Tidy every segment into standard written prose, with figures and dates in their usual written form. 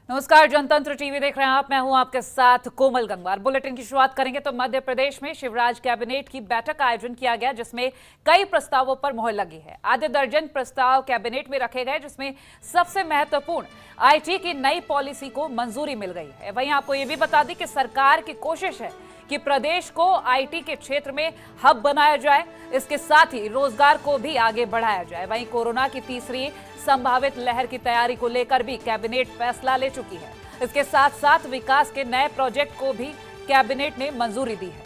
नमस्कार, जनतंत्र टीवी देख रहे हैं आप। मैं हूं आपके साथ कोमल गंगवार। बुलेटिन की शुरुआत करेंगे तो मध्य प्रदेश में शिवराज कैबिनेट की बैठक का आयोजन किया गया, जिसमें कई प्रस्तावों पर मोहर लगी है। आधे दर्जन प्रस्ताव कैबिनेट में रखे गए, जिसमें सबसे महत्वपूर्ण आईटी की नई पॉलिसी को मंजूरी मिल गई है। वहीं आपको ये भी बता दें कि सरकार की कोशिश है कि प्रदेश को आईटी के क्षेत्र में हब बनाया जाए, इसके साथ ही रोजगार को भी आगे बढ़ाया जाए। वहीं कोरोना की तीसरी संभावित लहर की तैयारी को लेकर भी कैबिनेट फैसला ले चुकी है। इसके साथ साथ विकास के नए प्रोजेक्ट को भी कैबिनेट ने मंजूरी दी है।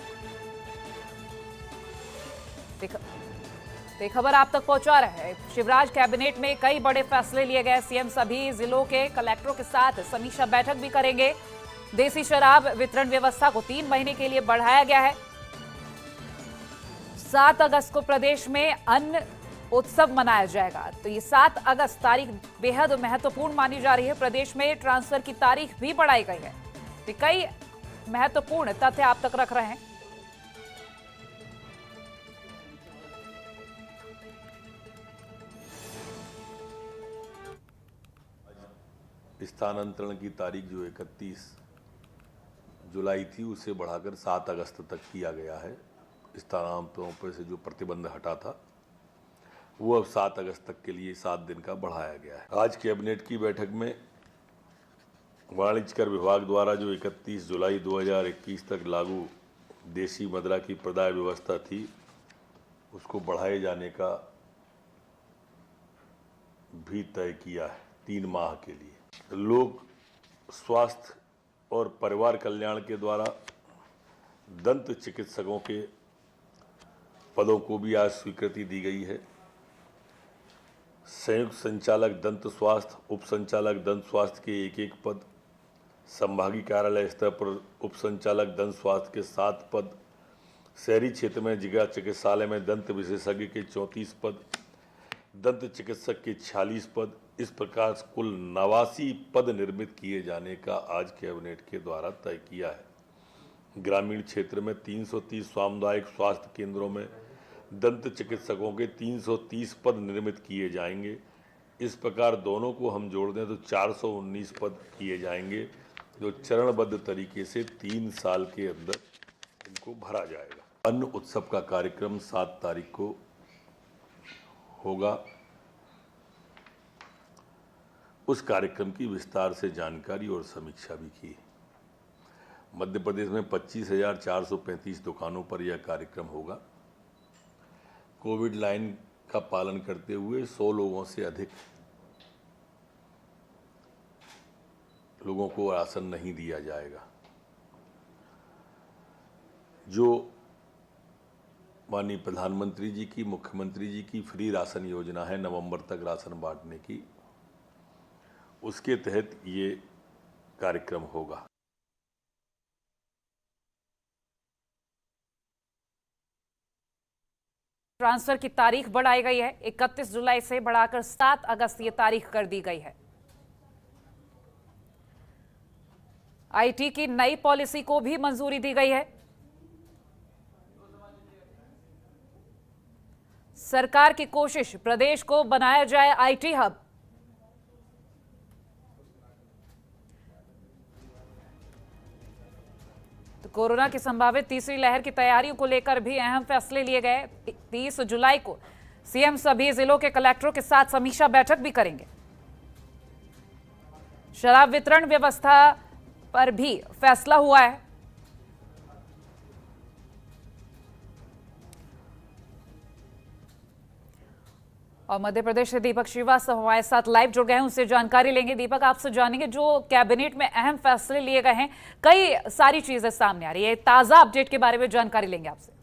खबर आप तक पहुंचा रहे हैं। शिवराज कैबिनेट में कई बड़े फैसले लिए गए। सीएम सभी जिलों के कलेक्टरों के साथ समीक्षा बैठक भी करेंगे। देसी शराब वितरण व्यवस्था को 3 महीने के लिए बढ़ाया गया है। 7 अगस्त को प्रदेश में अन्न उत्सव मनाया जाएगा। तो ये 7 अगस्त तारीख बेहद महत्वपूर्ण मानी जा रही है। प्रदेश में ट्रांसफर की तारीख भी बढ़ाई गई है। तो कई महत्वपूर्ण तथ्य आप तक रख रहे हैं। स्थानांतरण की तारीख जो 31 जुलाई थी उसे बढ़ाकर 7 अगस्त तक किया गया है। स्थानांतरों पर से जो प्रतिबंध हटा था वो अब 7 अगस्त तक के लिए 7 दिन का बढ़ाया गया है। आज कैबिनेट की बैठक में वाणिज्य कर विभाग द्वारा जो 31 जुलाई 2021 तक लागू देसी मदिरा की प्रदाय व्यवस्था थी उसको बढ़ाए जाने का भी तय किया है 3 माह के लिए। लोक स्वास्थ्य और परिवार कल्याण के द्वारा दंत चिकित्सकों के पदों को भी आज स्वीकृति दी गई है। संयुक्त संचालक दंत स्वास्थ्य, उप संचालक दंत स्वास्थ्य के 1-1 पद, संभागीय कार्यालय स्तर पर उप संचालक दंत स्वास्थ्य के 7 पद, शहरी क्षेत्र में जिला चिकित्सालय में दंत विशेषज्ञ के 34 पद, दंत चिकित्सक के 46 पद, इस प्रकार कुल 89 पद निर्मित किए जाने का आज कैबिनेट के द्वारा तय किया है। ग्रामीण क्षेत्र में 330 सामुदायिक स्वास्थ्य केंद्रों में दंत चिकित्सकों के 330 पद निर्मित किए जाएंगे। इस प्रकार दोनों को हम जोड़ दें तो 419 पद किए जाएंगे, जो चरणबद्ध तरीके से 3 साल के अंदर इनको भरा जाएगा। अन्न उत्सव का कार्यक्रम 7 तारीख को होगा। उस कार्यक्रम की विस्तार से जानकारी और समीक्षा भी की। मध्य प्रदेश में 25,435 दुकानों पर यह कार्यक्रम होगा। कोविड लाइन का पालन करते हुए 100 लोगों से अधिक लोगों को राशन नहीं दिया जाएगा। जो माननीय प्रधानमंत्री जी की, मुख्यमंत्री जी की फ्री राशन योजना है नवंबर तक राशन बांटने की, उसके तहत ये कार्यक्रम होगा। ट्रांसफर की तारीख बढ़ाई गई है। 31 जुलाई से बढ़ाकर 7 अगस्त ये तारीख कर दी गई है। आईटी की नई पॉलिसी को भी मंजूरी दी गई है। सरकार की कोशिश प्रदेश को बनाया जाए आईटी हब। तो कोरोना की संभावित तीसरी लहर की तैयारियों को लेकर भी अहम फैसले लिए गए। 30 जुलाई को सीएम सभी जिलों के कलेक्टरों के साथ समीक्षा बैठक भी करेंगे। शराब वितरण व्यवस्था पर भी फैसला हुआ है। और मध्य प्रदेश से दीपक श्रीवास्तव हमारे साथ लाइव जुड़ गए हैं, उनसे जानकारी लेंगे। दीपक, आपसे जानेंगे, जो कैबिनेट में अहम फैसले लिए गए हैं, कई सारी चीजें सामने आ रही है, ताजा अपडेट के बारे में जानकारी लेंगे आपसे।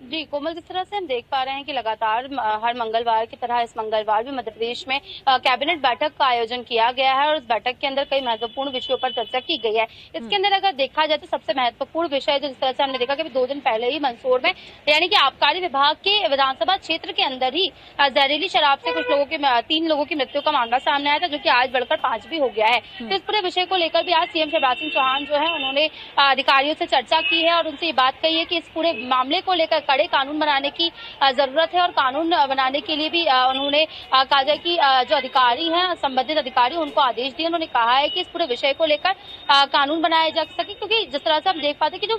जी कोमल, जिस तरह से हम देख पा रहे हैं कि लगातार हर मंगलवार की तरह इस मंगलवार भी मध्य प्रदेश में कैबिनेट बैठक का आयोजन किया गया है और इस बैठक के अंदर कई महत्वपूर्ण विषयों पर चर्चा की गई है। इसके अंदर अगर देखा जाए तो सबसे महत्वपूर्ण विषय जो जिस तरह से हमने देखा कि 2 दिन पहले ही मंदसौर में यानी कि आबकारी विभाग के विधानसभा क्षेत्र के अंदर ही जहरीली शराब से कुछ लोगों की 3 लोगों की मृत्यु का मामला सामने आया था, जो कि आज बढ़कर 5 भी हो गया है। तो इस पूरे विषय को लेकर भी आज सीएम शिवराज सिंह चौहान जो है उन्होंने अधिकारियों से चर्चा की है और उनसे ये बात कही है कि इस पूरे मामले को लेकर कड़े कानून बनाने की जरूरत है और कानून बनाने के लिए भी उन्होंने कहा जाए कि जो अधिकारी हैं, संबंधित अधिकारी, उनको आदेश दिए। उन्होंने कहा है कि इस पूरे विषय को लेकर कानून बनाया जा सके, क्योंकि जिस तरह से हम देख पाते हैं कि जो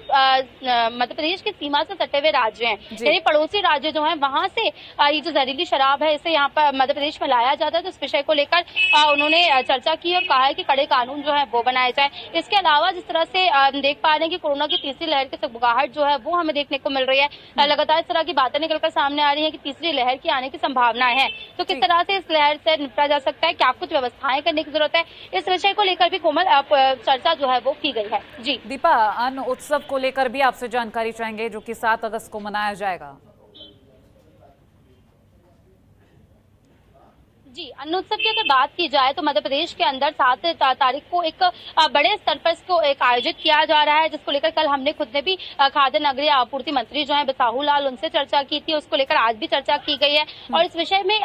मध्य प्रदेश की सीमा से सटे हुए राज्य हैं, यानी पड़ोसी राज्य जो हैं, वहां से ये जो जहरीली शराब है इसे यहाँ पर मध्य प्रदेश में लाया जाता है। तो इस विषय को लेकर उन्होंने चर्चा की और कहा है कि कड़े कानून जो है वो बनाए जाए। इसके अलावा जिस तरह से देख पा रहे हैं कि कोरोना की तीसरी लहर की सगबगाहट जो है वो हमें देखने को मिल रही है। लगातार इस तरह की बातें निकलकर सामने आ रही है कि तीसरी लहर की आने की संभावनाएं हैं। तो किस तरह से इस लहर से निपटा जा सकता है, क्या कुछ व्यवस्थाएं करने की जरूरत है, इस विषय को लेकर भी कोमल चर्चा जो है वो की गई है। जी दीपा, अन्न उत्सव को लेकर भी आपसे जानकारी चाहेंगे जो कि 7 अगस्त को मनाया जाएगा। जी, अन्न उत्सव की अगर बात की जाए तो मध्य प्रदेश के अंदर 7 तारीख को एक बड़े स्तर पर इसको एक आयोजित किया जा रहा है, जिसको लेकर कल हमने खुद ने भी खाद्य नगरीय आपूर्ति मंत्री जो है बिसाहू लाल, उनसे चर्चा की थी। उसको लेकर आज भी चर्चा की गई है और इस विषय में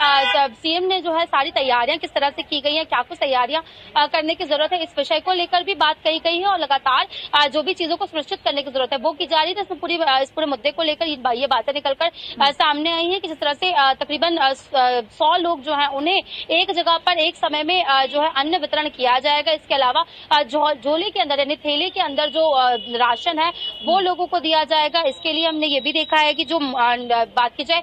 सीएम ने जो है सारी तैयारियां किस तरह से की गई है, क्या कुछ तैयारियां करने की जरूरत है, इस विषय को लेकर भी बात कही गई है और लगातार जो भी चीजों को सुनिश्चित करने की जरूरत है वो की जा रही है। इसमें इस पूरे मुद्दे को लेकर ये बातें निकलकर सामने आई है कि जिस तरह से तकरीबन 100 लोग जो है उन्हें एक जगह पर एक समय में जो है अन्न वितरण किया जाएगा। इसके अलावा झोले के अंदर यानी थैले के अंदर जो राशन है वो लोगों को दिया जाएगा। इसके लिए हमने ये भी देखा है कि जो बात की जाए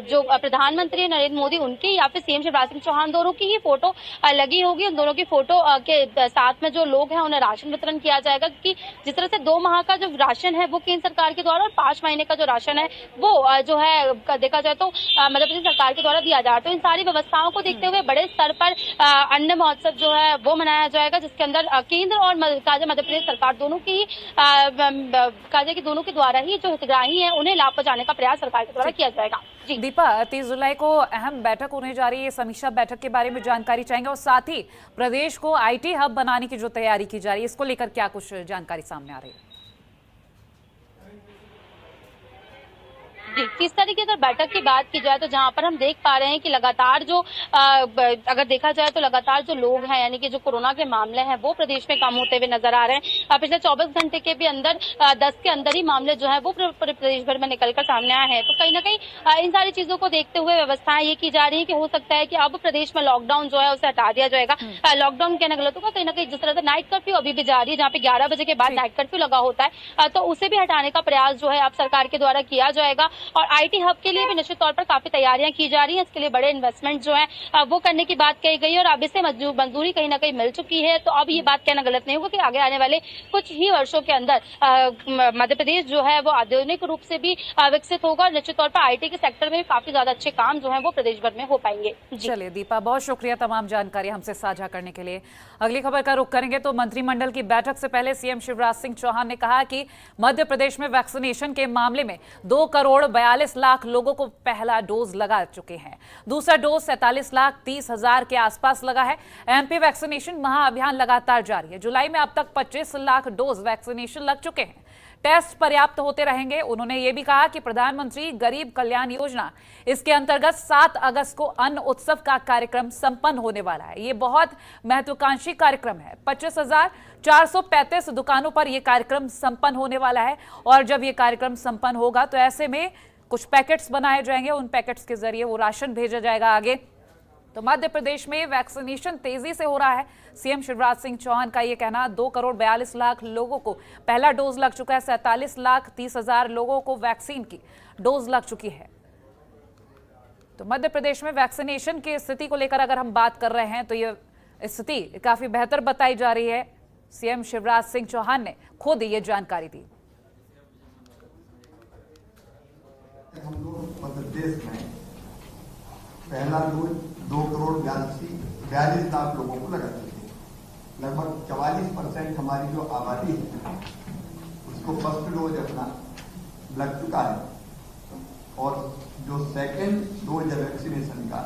जो प्रधानमंत्री नरेंद्र मोदी उनकी या फिर सीएम शिवराज सिंह चौहान दोनों की ही फोटो लगी होगी। उन दोनों की फोटो के साथ में जो लोग हैं उन्हें राशन वितरण किया जाएगा, क्योंकि जिस तरह से 2 माह का जो राशन है वो केंद्र सरकार के द्वारा और 5 महीने का जो राशन है वो जो है देखा जाए तो मध्य प्रदेश सरकार के द्वारा दिया जा रहा है। तो इन सारी व्यवस्थाओं को देखते हुए बड़े स्तर पर अन्न महोत्सव जो है वो मनाया जाएगा, जिसके अंदर केंद्र और मध्य प्रदेश सरकार दोनों की दोनों के द्वारा ही जो हितग्राही है उन्हें लाभ पहुंचाने का प्रयास सरकार के द्वारा किया जाएगा। जी दीपा, 30 जुलाई को अहम बैठक होने जा रही है, समीक्षा बैठक के बारे में जानकारी चाहेंगे और साथ ही प्रदेश को IT हब बनाने की जो तैयारी की जा रही है इसको लेकर क्या कुछ जानकारी सामने आ रही है? जी, 30 तारीख की अगर बैठक की बात की जाए तो जहां पर हम देख पा रहे हैं कि लगातार जो अगर देखा जाए तो लगातार जो लोग हैं यानी कि जो कोरोना के मामले हैं वो प्रदेश में कम होते हुए नजर आ रहे हैं। पिछले 24 घंटे के भी अंदर 10 के अंदर ही मामले जो है वो प्रदेश भर में निकलकर सामने आए हैं। तो कहीं ना कहीं इन सारी चीजों को देखते हुए व्यवस्थाएं ये की जा रही है कि हो सकता है कि अब प्रदेश में लॉकडाउन जो है उसे हटा दिया जाएगा। लॉकडाउन कहना गलत होगा, कहीं ना कहीं जिस तरह से नाइट कर्फ्यू अभी भी जारी है, जहाँ पे 11 बजे के बाद नाइट कर्फ्यू लगा होता है, तो उसे भी हटाने का प्रयास जो है अब सरकार के द्वारा किया जाएगा। और IT हब के लिए भी निश्चित तौर पर काफी तैयारियां की जा रही हैं। इसके लिए बड़े इन्वेस्टमेंट जो है वो करने की बात कही गई है और अब इसे मंजूरी कहीं ना कहीं मिल चुकी है। तो अब ये बात कहना गलत नहीं होगा कि आगे आने वाले कुछ ही वर्षों के अंदर मध्य प्रदेश जो है वो आधुनिक रूप से भी विकसित होगा और निश्चित तौर पर IT के सेक्टर में भी काफी ज्यादा अच्छे काम जो है वो प्रदेश भर में हो पाएंगे। चलिए दीपा, बहुत शुक्रिया तमाम जानकारी हमसे साझा करने के लिए। अगली खबर का रुख करेंगे तो मंत्रिमंडल की बैठक से पहले सीएम शिवराज सिंह चौहान ने कहा कि मध्य प्रदेश में वैक्सीनेशन के मामले में 2 करोड़ 42 लाख लोगों को पहला डोज लगा चुके हैं। दूसरा डोज 47,30,000 के आसपास लगा है। MP वैक्सीनेशन महाअभियान लगातार जारी है। जुलाई में अब तक 25 लाख डोज वैक्सीनेशन लग चुके हैं। टेस्ट पर्याप्त होते रहेंगे। उन्होंने ये भी कहा कि प्रधानमंत्री गरीब कल्याण योजना, इसके अंतर्गत 7 अगस्त को अन्न उत्सव का कार्यक्रम संपन्न होने वाला है। ये बहुत महत्वाकांक्षी कार्यक्रम है। 25,435 दुकानों पर यह कार्यक्रम संपन्न होने वाला है और जब ये कार्यक्रम संपन्न होगा तो ऐसे में कुछ पैकेट्स बनाए जाएंगे। उन पैकेट्स के जरिए वो राशन भेजा जाएगा आगे। तो मध्य प्रदेश में वैक्सीनेशन तेजी से हो रहा है। सीएम शिवराज सिंह चौहान का यह कहना, 2 करोड़ 42 लाख लोगों को पहला डोज लग चुका है। 47,30,000 लोगों को वैक्सीन की डोज लग चुकी है। तो मध्य प्रदेश में वैक्सीनेशन की स्थिति को लेकर अगर हम बात कर रहे हैं तो ये स्थिति काफी बेहतर बताई जा रही है। सीएम शिवराज सिंह चौहान ने खुद ये जानकारी दी। हम लोग मध्य प्रदेश में पहला डोज 2 करोड़ 42 लाख लोगों को लगा चुके हैं। लगभग 44% हमारी जो आबादी है उसको फर्स्ट डोज अपना लग चुका है और जो सेकेंड डोज है वैक्सीनेशन का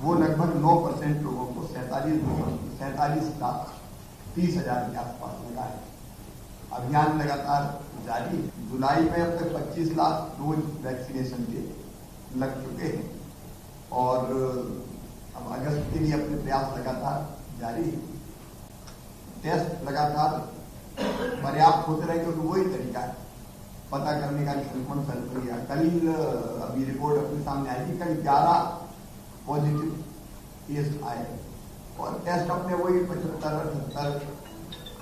वो लगभग 9% लोगों को 47,30,000 के आसपास लगा है। अभियान लगातार जारी है। जुलाई में अब तक 25 लाख डोज वैक्सीनेशन के लग चुके हैं और अब अगस्त के लिए अपने प्रयास लगातार जारी है। टेस्ट लगातार पर्याप्त होते रहे क्योंकि वही तरीका है पता करने का संक्रमण फैल गया। कल अभी रिपोर्ट अपने सामने आई थी, कल 11 पॉजिटिव केस आए और टेस्ट अपने वही 75-78,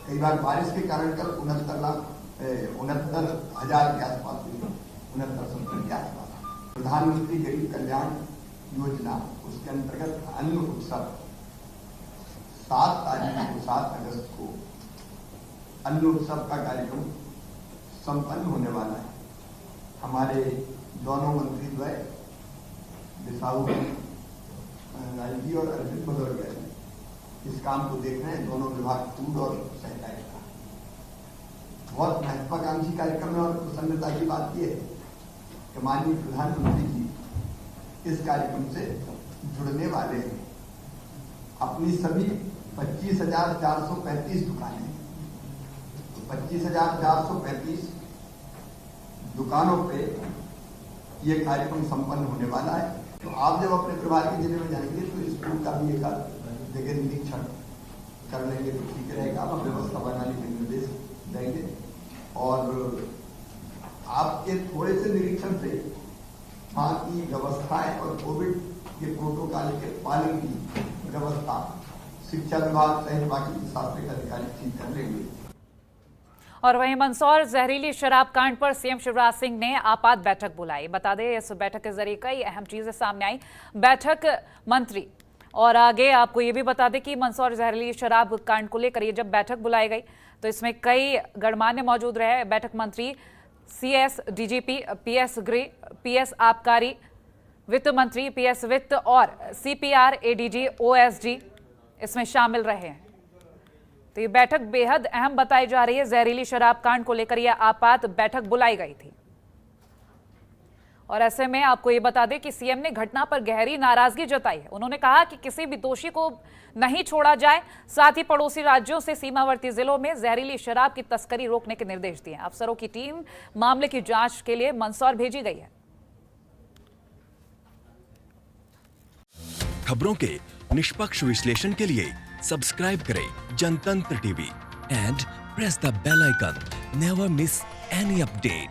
कई बार बारिश के कारण कल 69,000 के आसपास हुई, 69-70 के आसपास। प्रधानमंत्री गरीब कल्याण योजना उसके अंतर्गत अन्न उत्सव 7 अगस्त को अन्न उत्सव का कार्यक्रम संपन्न होने वाला है। हमारे दोनों मंत्री द्वय बिसाहू राय जी और अरविंद भदौरिया जी इस काम को देख रहे हैं। दोनों विभाग फूड और सहकारिता बहुत महत्वाकांक्षी कार्यक्रम है और प्रसन्नता की बात यह है कि माननीय प्रधानमंत्री जी इस कार्यक्रम से जुड़ने वाले हैं। अपनी सभी 25,435 दुकानें, 25,435 दुकानों पे ये कार्यक्रम संपन्न होने वाला है। तो आप जब अपने प्रभार के जिले में जाएंगे तो स्कूल का भी एक जगह निरीक्षण कर लेंगे तो ठीक रहेगा। आप व्यवस्था बनाने के निर्देश देंगे और आपके थोड़े से निरीक्षण से वहाँ की व्यवस्थाएं और कोविड के प्रोटोकॉल के पालन की व्यवस्था शिक्षा विभाग सहित बाकी प्रशासनिक अधिकारी ठीक कर लेंगे। और वहीं मंदसौर जहरीली शराब कांड पर सीएम शिवराज सिंह ने आपात बैठक बुलाई। बता दें इस बैठक के जरिए कई अहम चीजें सामने आई। बैठक मंत्री और आगे आपको ये भी बता दें कि मंदसौर जहरीली शराब कांड को लेकर ये जब बैठक बुलाई गई तो इसमें कई गणमान्य मौजूद रहे। बैठक मंत्री CS DGP PS गृह, PS आबकारी, वित्त मंत्री PS वित्त और CPR ADG OSG इसमें शामिल रहे हैं। तो ये बैठक बेहद अहम बताई जा रही है। जहरीली शराब कांड को लेकर यह आपात बैठक बुलाई गई थी और ऐसे में आपको ये बता दें कि सीएम ने घटना पर गहरी नाराजगी जताई है। उन्होंने कहा कि किसी भी दोषी को नहीं छोड़ा जाए। साथ ही पड़ोसी राज्यों से सीमावर्ती जिलों में जहरीली शराब की तस्करी रोकने के निर्देश दिए। अफसरों की टीम मामले की जांच के लिए मंदसौर भेजी गई है। खबरों के निष्पक्ष विश्लेषण के लिए सब्सक्राइब करें Jantantra TV and press the bell icon. Never miss any update.